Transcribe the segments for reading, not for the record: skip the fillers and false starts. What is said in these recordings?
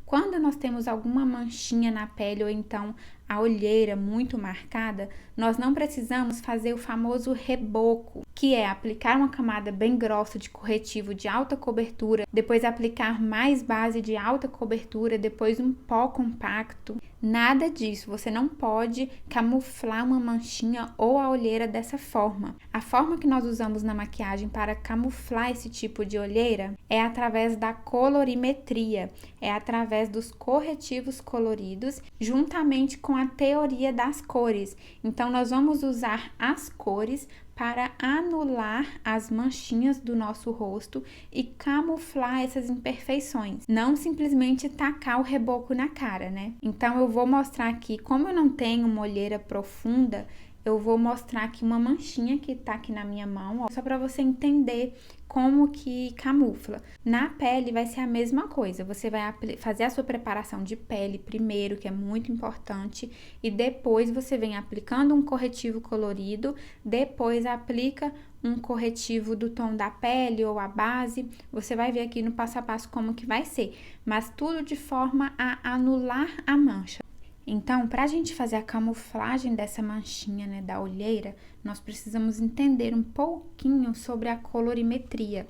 Quando nós temos alguma manchinha na pele ou então a olheira muito marcada, nós não precisamos fazer o famoso reboco, que é aplicar uma camada bem grossa de corretivo de alta cobertura, depois aplicar mais base de alta cobertura, depois um pó compacto. Nada disso, você não pode camuflar uma manchinha ou a olheira dessa forma. A forma que nós usamos na maquiagem para camuflar esse tipo de olheira é através da colorimetria, é através dos corretivos coloridos, juntamente com a teoria das cores. Então, nós vamos usar as cores para anular as manchinhas do nosso rosto e camuflar essas imperfeições, não simplesmente tacar o reboco na cara, né? Então, eu vou mostrar aqui, como eu não tenho uma olheira profunda, eu vou mostrar aqui uma manchinha que tá aqui na minha mão, ó, só para você entender como que camufla. Na pele vai ser a mesma coisa, você vai fazer a sua preparação de pele primeiro, que é muito importante, e depois você vem aplicando um corretivo colorido, depois aplica um corretivo do tom da pele ou a base, você vai ver aqui no passo a passo como que vai ser, mas tudo de forma a anular a mancha. Então, para a gente fazer a camuflagem dessa manchinha, né, da olheira, nós precisamos entender um pouquinho sobre a colorimetria.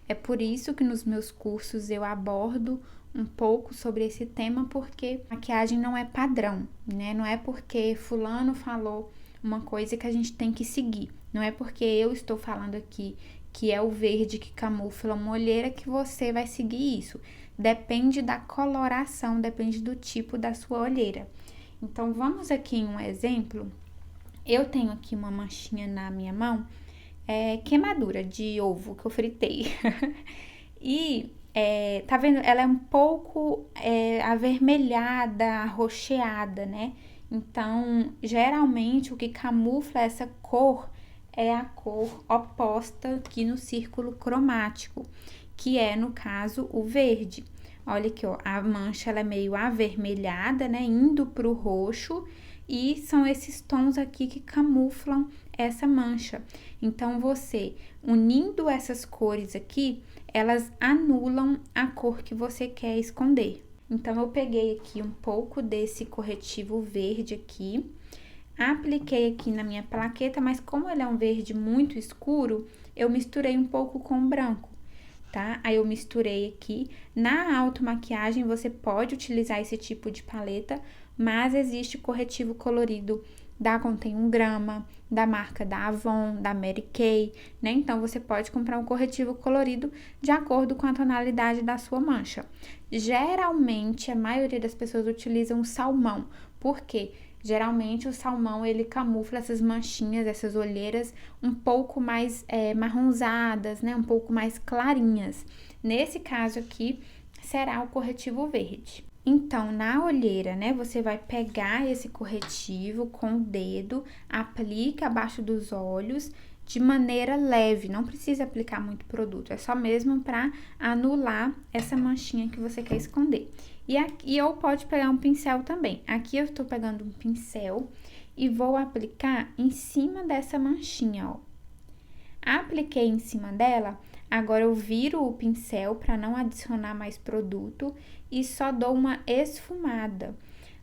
É por isso que nos meus cursos eu abordo um pouco sobre esse tema, porque maquiagem não é padrão, né? Não é porque fulano falou uma coisa que a gente tem que seguir. Não é porque eu estou falando aqui que é o verde que camufla uma olheira que você vai seguir isso. Depende da coloração, depende do tipo da sua olheira. Então, vamos aqui em um exemplo. Eu tenho aqui uma manchinha na minha mão, queimadura de ovo que eu fritei. E, tá vendo? Ela é um pouco avermelhada, arroxeada, né? Então, geralmente, o que camufla essa cor é a cor oposta aqui no círculo cromático, que é, no caso, o verde. Olha aqui, ó, a mancha ela é meio avermelhada, né, indo pro roxo, e são esses tons aqui que camuflam essa mancha. Então, você, unindo essas cores aqui, elas anulam a cor que você quer esconder. Então, eu peguei aqui um pouco desse corretivo verde aqui, apliquei aqui na minha plaqueta, mas como ele é um verde muito escuro, eu misturei um pouco com branco. Tá? Aí eu misturei aqui. Na automaquiagem você pode utilizar esse tipo de paleta, mas existe corretivo colorido da Contém 1 grama, da marca da Avon, da Mary Kay, né? Então você pode comprar um corretivo colorido de acordo com a tonalidade da sua mancha. Geralmente a maioria das pessoas utilizam o salmão, porque geralmente o salmão ele camufla essas manchinhas, essas olheiras um pouco mais marronzadas, né? Um pouco mais clarinhas. Nesse caso aqui, será o corretivo verde. Então, na olheira, né? Você vai pegar esse corretivo com o dedo, aplica abaixo dos olhos de maneira leve, não precisa aplicar muito produto, é só mesmo para anular essa manchinha que você quer esconder. E ou pode pegar um pincel também. Aqui eu estou pegando um pincel e vou aplicar em cima dessa manchinha, ó. Apliquei em cima dela, agora eu viro o pincel para não adicionar mais produto e só dou uma esfumada.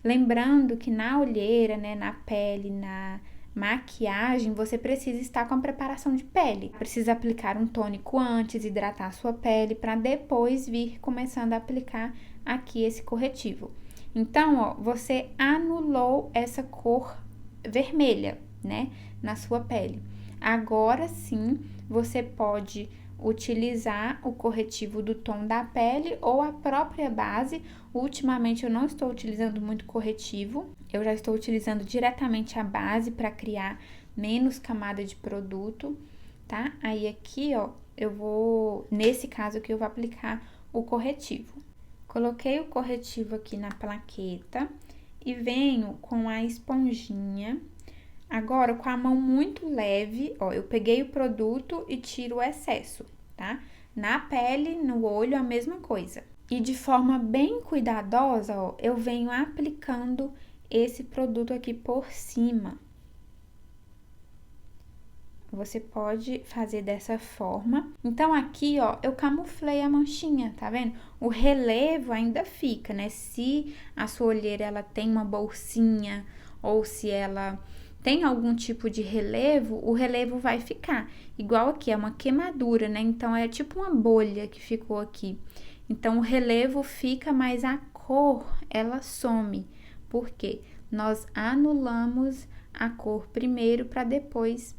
Lembrando que na olheira, né, na pele, na maquiagem, você precisa estar com a preparação de pele. Precisa aplicar um tônico antes, hidratar a sua pele, para depois vir começando a aplicar aqui esse corretivo. Então, ó, você anulou essa cor vermelha, né, na sua pele. Agora sim, você pode utilizar o corretivo do tom da pele ou a própria base. Ultimamente eu não estou utilizando muito corretivo, eu já estou utilizando diretamente a base para criar menos camada de produto, tá? Aí aqui, ó, nesse caso aqui eu vou aplicar o corretivo. Coloquei o corretivo aqui na plaqueta e venho com a esponjinha. Agora, com a mão muito leve, ó, eu peguei o produto e tiro o excesso, tá? Na pele, no olho, a mesma coisa. E de forma bem cuidadosa, ó, eu venho aplicando esse produto aqui por cima. Você pode fazer dessa forma. Então, aqui, ó, eu camuflei a manchinha, tá vendo? O relevo ainda fica, né? Se a sua olheira, ela tem uma bolsinha ou se ela tem algum tipo de relevo, o relevo vai ficar. Igual aqui, é uma queimadura, né? Então, é tipo uma bolha que ficou aqui. Então, o relevo fica, mas a cor, ela some. Por quê? Nós anulamos a cor primeiro para depois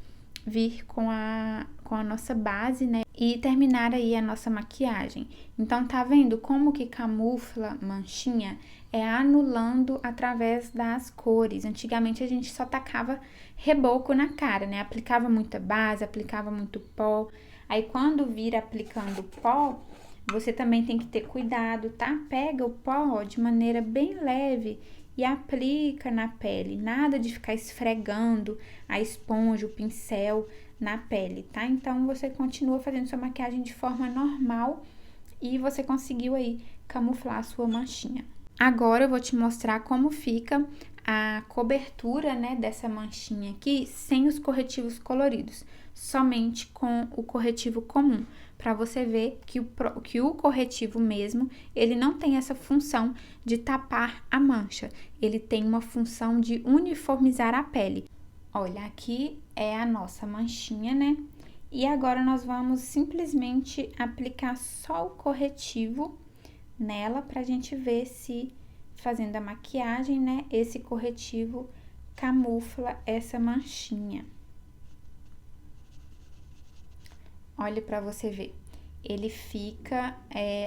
vir com a nossa base, né? E terminar aí a nossa maquiagem. Então, tá vendo como que camufla manchinha? É anulando através das cores. Antigamente, a gente só tacava reboco na cara, né? Aplicava muita base, aplicava muito pó. Aí, quando vira aplicando pó, você também tem que ter cuidado, tá? Pega o pó de maneira bem leve e aplica na pele. Nada de ficar esfregando a esponja, o pincel na pele, tá? Então, você continua fazendo sua maquiagem de forma normal e você conseguiu aí camuflar a sua manchinha. Agora, eu vou te mostrar como fica a cobertura, né, dessa manchinha aqui sem os corretivos coloridos, somente com o corretivo comum, para você ver que o corretivo mesmo, ele não tem essa função de tapar a mancha, ele tem uma função de uniformizar a pele. Olha, aqui é a nossa manchinha, né? E agora nós vamos simplesmente aplicar só o corretivo nela pra gente ver se, fazendo a maquiagem, né, esse corretivo camufla essa manchinha. Olha pra você ver, ele fica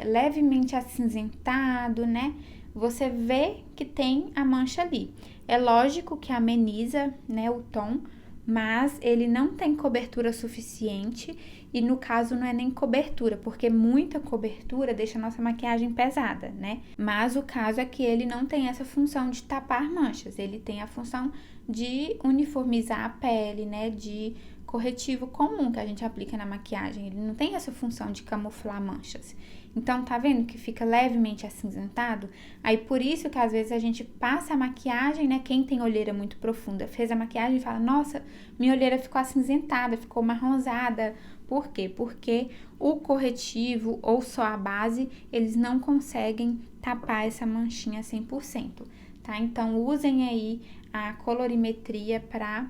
levemente acinzentado, né? Você vê que tem a mancha ali. É lógico que ameniza, né, o tom, mas ele não tem cobertura suficiente e no caso não é nem cobertura, porque muita cobertura deixa a nossa maquiagem pesada, né? Mas o caso é que ele não tem essa função de tapar manchas, ele tem a função de uniformizar a pele, né, de corretivo comum que a gente aplica na maquiagem, ele não tem essa função de camuflar manchas. Então, tá vendo que fica levemente acinzentado? Aí, por isso que às vezes a gente passa a maquiagem, né? Quem tem olheira muito profunda, fez a maquiagem e fala, nossa, minha olheira ficou acinzentada, ficou marronzada. Por quê? Porque o corretivo ou só a base, eles não conseguem tapar essa manchinha 100%, tá? Então, usem aí a colorimetria para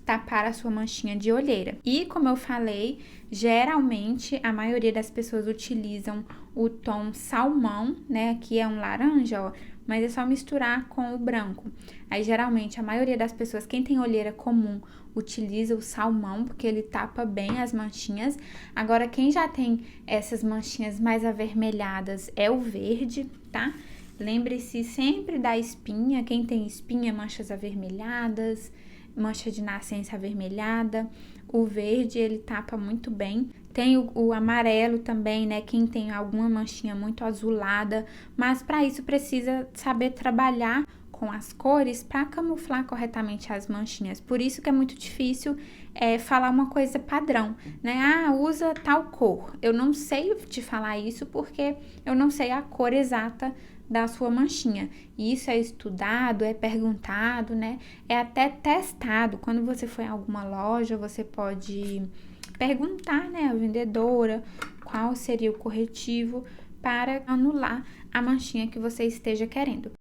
tapar a sua manchinha de olheira. E como eu falei, geralmente a maioria das pessoas utilizam o tom salmão, né? Aqui é um laranja, ó, mas é só misturar com o branco. Aí geralmente a maioria das pessoas, quem tem olheira comum, utiliza o salmão, porque ele tapa bem as manchinhas. Agora, quem já tem essas manchinhas mais avermelhadas é o verde, tá? Lembre-se sempre da espinha, quem tem espinha, manchas avermelhadas, mancha de nascença avermelhada, o verde ele tapa muito bem. Tem o amarelo também, né? Quem tem alguma manchinha muito azulada, mas para isso precisa saber trabalhar com as cores para camuflar corretamente as manchinhas. Por isso que é muito difícil falar uma coisa padrão, né? Ah, usa tal cor. Eu não sei te falar isso porque eu não sei a cor exata da sua manchinha. E isso é estudado, é perguntado, né? É até testado. Quando você for em alguma loja, você pode perguntar, né, à vendedora qual seria o corretivo para anular a manchinha que você esteja querendo.